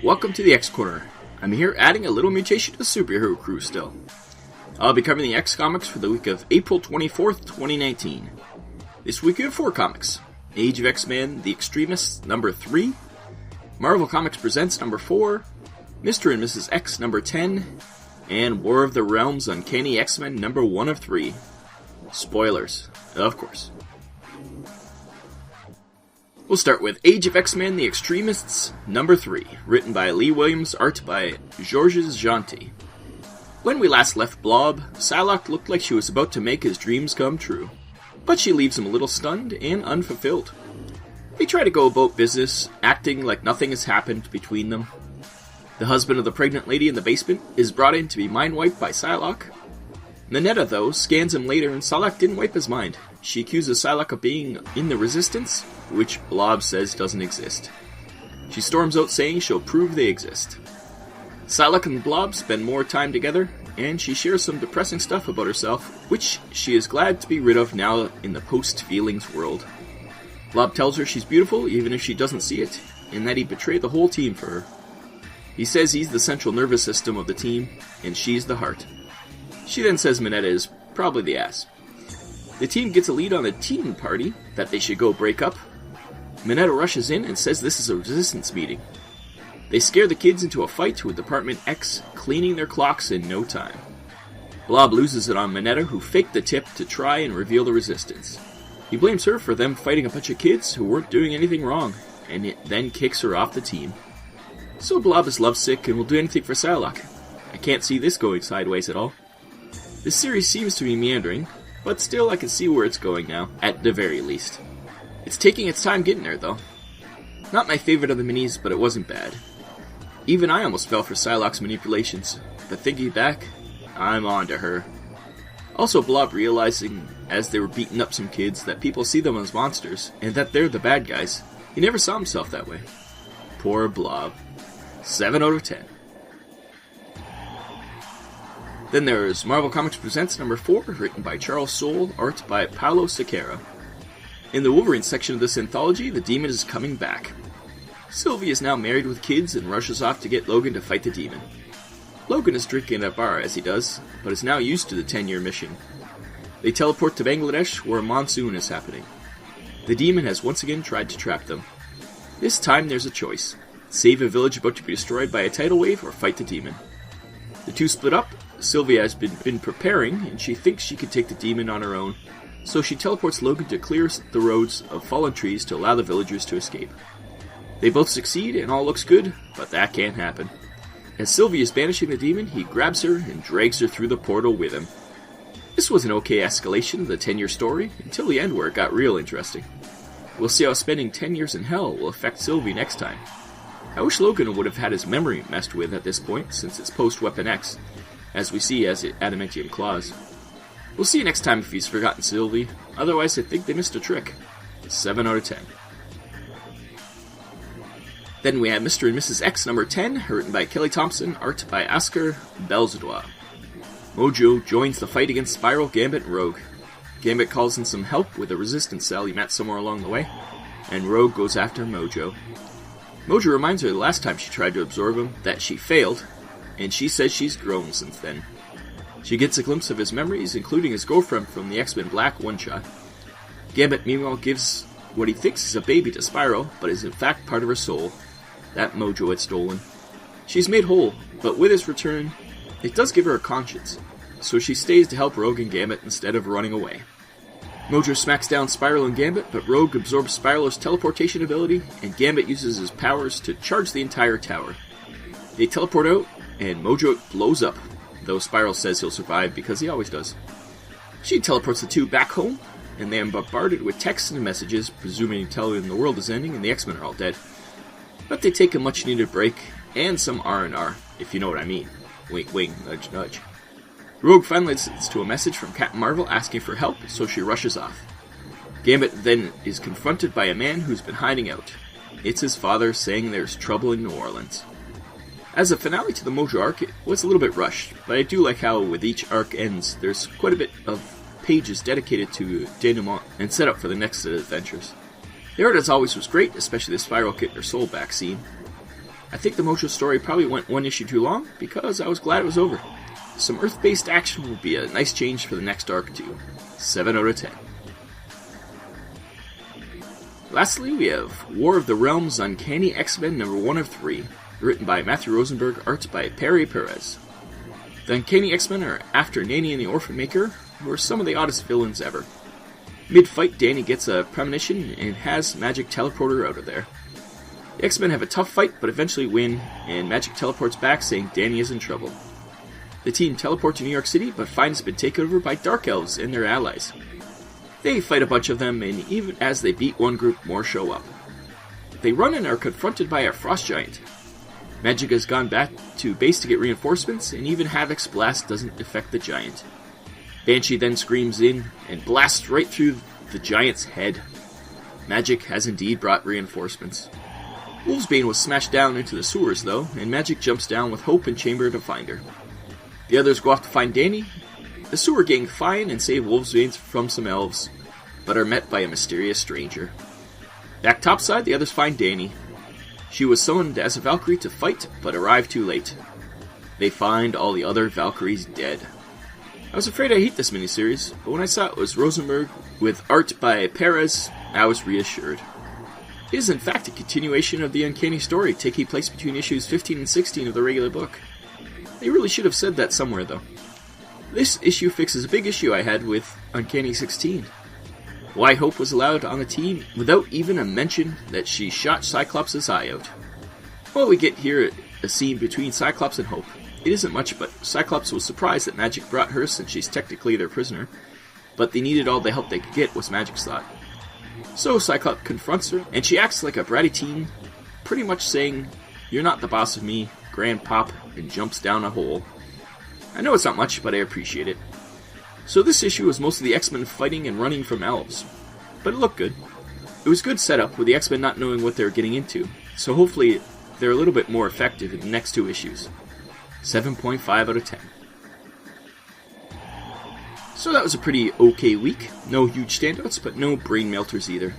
Welcome to the X Corner. I'm here adding a little mutation to the SuperHeroCrew still. I'll be covering the X comics for the week of April 24th, 2019. This week we have 4 comics. Age of X-Men, The X-tremists, number 3. Marvel Comics Presents, number 4. Mr. and Mrs. X, number 10. And War of the Realms Uncanny X-Men, number 1 of 3. Spoilers, of course. We'll start with Age of X-Men, The X-tremists, number 3, written by Lee Williams, art by Georges Jeanty. When we last left Blob, Psylocke looked like she was about to make his dreams come true, but she leaves him a little stunned and unfulfilled. They try to go about business, acting like nothing has happened between them. The husband of the pregnant lady in the basement is brought in to be mind-wiped by Psylocke. Minetta, though, scans him later and Psylocke didn't wipe his mind. She accuses Psylocke of being in the Resistance, which Blob says doesn't exist. She storms out saying she'll prove they exist. Psylocke and Blob spend more time together, and she shares some depressing stuff about herself, which she is glad to be rid of now in the post-feelings world. Blob tells her she's beautiful even if she doesn't see it, and that he betrayed the whole team for her. He says he's the central nervous system of the team, and she's the heart. She then says Minetta is probably the ass. The team gets a lead on a teen party that they should go break up. Minetta rushes in and says this is a resistance meeting. They scare the kids into a fight with Department X, cleaning their clocks in no time. Blob loses it on Minetta, who faked the tip to try and reveal the resistance. He blames her for them fighting a bunch of kids who weren't doing anything wrong, and it then kicks her off the team. So Blob is lovesick and will do anything for Psylocke. I can't see this going sideways at all. This series seems to be meandering, but still I can see where it's going now, at the very least. It's taking its time getting there, though. Not my favorite of the minis, but it wasn't bad. Even I almost fell for Psylocke's manipulations, but thinking back, I'm on to her. Also Blob realizing, as they were beating up some kids, that people see them as monsters, and that they're the bad guys. He never saw himself that way. Poor Blob. 7 out of 10. Then there's Marvel Comics Presents number 4, written by Charles Soule, art by Paolo Sequeira. In the Wolverine section of this anthology, the Demon is coming back. Sylvie is now married with kids and rushes off to get Logan to fight the Demon. Logan is drinking at a bar as he does, but is now used to the 10-year mission. They teleport to Bangladesh, where a monsoon is happening. The Demon has once again tried to trap them. This time there's a choice. Save a village about to be destroyed by a tidal wave, or fight the Demon. The two split up. Sylvia has been preparing, and she thinks she could take the Demon on her own, so she teleports Logan to clear the roads of fallen trees to allow the villagers to escape. They both succeed, and all looks good, but that can't happen. As Sylvia is banishing the Demon, he grabs her and drags her through the portal with him. This was an okay escalation of the 10-year story, until the end where it got real interesting. We'll see how spending 10 years in hell will affect Sylvie next time. I wish Logan would have had his memory messed with at this point, since it's post-Weapon X, as we see as adamantium claws. We'll see next time if he's forgotten Sylvie, otherwise I think they missed a trick. 7 out of 10. Then we have Mr. and Mrs. X number 10, written by Kelly Thompson, art by Oscar Belzedois. Mojo joins the fight against Spiral, Gambit, and Rogue. Gambit calls in some help with a resistance cell he met somewhere along the way, and Rogue goes after Mojo. Mojo reminds her the last time she tried to absorb him that she failed, and she says she's grown since then. She gets a glimpse of his memories, including his girlfriend from the X-Men Black one-shot. Gambit meanwhile gives what he thinks is a baby to Spiral, but is in fact part of her soul that Mojo had stolen. She's made whole, but with his return, it does give her a conscience, so she stays to help Rogue and Gambit instead of running away. Mojo smacks down Spiral and Gambit, but Rogue absorbs Spiral's teleportation ability, and Gambit uses his powers to charge the entire tower. They teleport out, and Mojo blows up, though Spiral says he'll survive because he always does. She teleports the two back home, and they are bombarded with texts and messages, presuming telling the world is ending and the X-Men are all dead. But they take a much-needed break, and some R&R, if you know what I mean. Wink wink, nudge nudge. Rogue finally listens to a message from Captain Marvel asking for help, so she rushes off. Gambit then is confronted by a man who's been hiding out. It's his father saying there's trouble in New Orleans. As a finale to the Mojo arc, it was a little bit rushed, but I do like how with each arc ends, there's quite a bit of pages dedicated to denouement and set up for the next set of adventures. The art as always was great, especially the Spiral getting her soul back scene. I think the Mojo story probably went one issue too long, because I was glad it was over. Some Earth-based action would be a nice change for the next arc too. 7 out of 10. Lastly, we have War of the Realms Uncanny X-Men number 1 of 3, written by Matthew Rosenberg, art by Perry Perez. The Uncanny X-Men are after Nanny and the Orphan Maker, who are some of the oddest villains ever. Mid-fight, Danny gets a premonition and has Magic teleport her out of there. The X-Men have a tough fight, but eventually win, and Magic teleports back saying Danny is in trouble. The team teleport to New York City, but find it's been taken over by Dark Elves and their allies. They fight a bunch of them, and even as they beat one group, more show up. They run and are confronted by a frost giant. Magic has gone back to base to get reinforcements, and even Havoc's blast doesn't affect the giant. Banshee then screams in and blasts right through the giant's head. Magic has indeed brought reinforcements. Wolfsbane was smashed down into the sewers though, and Magic jumps down with Hope and Chamber to find her. The others go off to find Danny. The sewer gang find and save Wolfsbane from some elves, but are met by a mysterious stranger. Back topside, the others find Danny. She was summoned as a Valkyrie to fight, but arrived too late. They find all the other Valkyries dead. I was afraid I'd hate this miniseries, but when I saw it was Rosenberg with art by Perez, I was reassured. It is in fact a continuation of the Uncanny story, taking place between issues 15 and 16 of the regular book. They really should have said that somewhere though. This issue fixes a big issue I had with Uncanny 16. Why Hope was allowed on the team without even a mention that she shot Cyclops' eye out. Well, we get here a scene between Cyclops and Hope. It isn't much, but Cyclops was surprised that Magic brought her since she's technically their prisoner, but they needed all the help they could get, was Magic's thought. So Cyclops confronts her, and she acts like a bratty teen, pretty much saying, "You're not the boss of me, Grandpop," and jumps down a hole. I know it's not much, but I appreciate it. So this issue was mostly the X-Men fighting and running from elves, but it looked good. It was good setup with the X-Men not knowing what they were getting into, so hopefully they're a little bit more effective in the next 2 issues. 7.5 out of 10. So that was a pretty okay week. No huge standouts, but no brain melters either.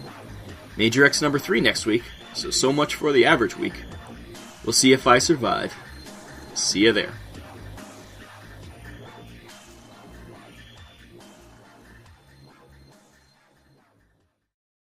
Major X number 3 next week, so much for the average week. We'll see if I survive. See ya there.